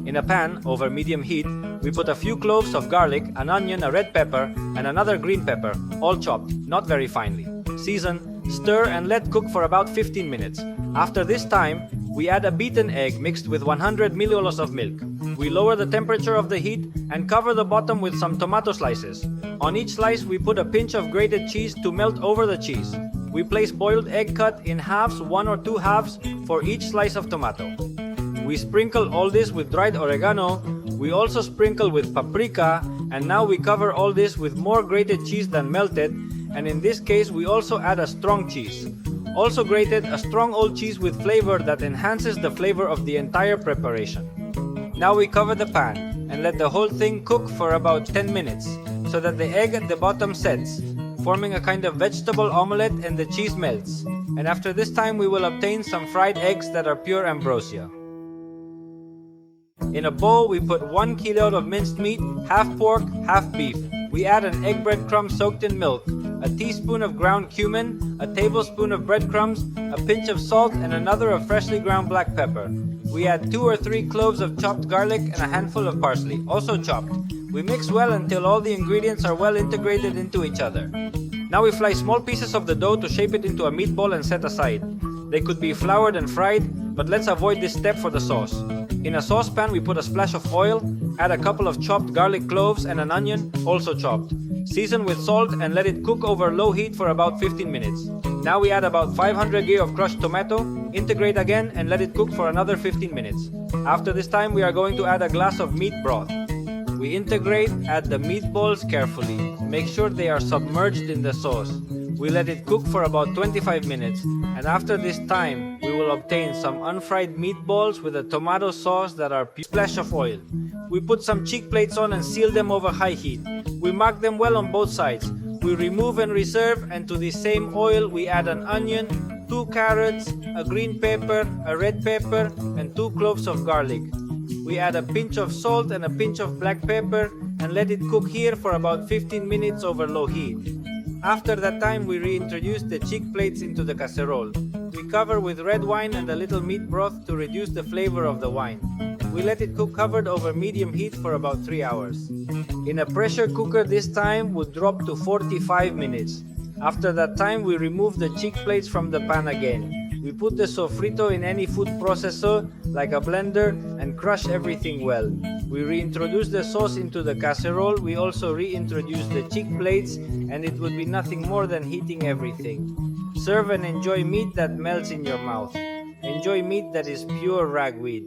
In a pan over medium heat, we put a few cloves of garlic, an onion, a red pepper, and another green pepper, all chopped, not very finely. Season, stir, and let cook for about 15 minutes. After this time, we add a beaten egg mixed with 100 milliliters of milk. We lower the temperature of the heat and cover the bottom with some tomato slices. On each slice, we put a pinch of grated cheese to melt over the cheese. We place boiled egg cut in halves, 1 or 2 halves, for each slice of tomato. We sprinkle all this with dried oregano. We also sprinkle with paprika, and now we cover all this with more grated cheese than melted, and in this case we also add a strong cheese. Also grated, a strong old cheese with flavor that enhances the flavor of the entire preparation. Now we cover the pan and let the whole thing cook for about 10 minutes so that the egg at the bottom sets, forming a kind of vegetable omelette, and the cheese melts. And after this time we will obtain some fried eggs that are pure ambrosia. In a bowl, we put 1 kilo of minced meat, half pork, half beef. We add an egg breadcrumb soaked in milk, a teaspoon of ground cumin, a tablespoon of breadcrumbs, a pinch of salt, and another of freshly ground black pepper. We add 2 or 3 cloves of chopped garlic and a handful of parsley, also chopped. We mix well until all the ingredients are well integrated into each other. Now we fry small pieces of the dough to shape it into a meatball and set aside. They could be floured and fried, but let's avoid this step for the sauce. In a saucepan, we put a splash of oil, add a couple of chopped garlic cloves and an onion, also chopped. Season with salt and let it cook over low heat for about 15 minutes. Now we add about 500 g of crushed tomato, integrate again and let it cook for another 15 minutes. After this time, we are going to add a glass of meat broth. We integrate, add the meatballs carefully. Make sure they are submerged in the sauce. We let it cook for about 25 minutes, and after this time, we will obtain some unfried meatballs with a tomato sauce that are pure splash of oil. We put some cheek plates on and seal them over high heat. We mark them well on both sides. We remove and reserve, and to the same oil we add an onion, 2 carrots, a green pepper, a red pepper, and 2 cloves of garlic. We add a pinch of salt and a pinch of black pepper and let it cook here for about 15 minutes over low heat. After that time, we reintroduce the cheek plates into the casserole. We cover with red wine and a little meat broth to reduce the flavor of the wine. We let it cook covered over medium heat for about 3 hours. In a pressure cooker, this time would drop to 45 minutes. After that time, we remove the cheek plates from the pan again. We put the sofrito in any food processor, like a blender, and crush everything well. We reintroduce the sauce into the casserole. We also reintroduce the cheek plates, and it would be nothing more than heating everything. Serve and enjoy meat that melts in your mouth. Enjoy meat that is pure ragweed.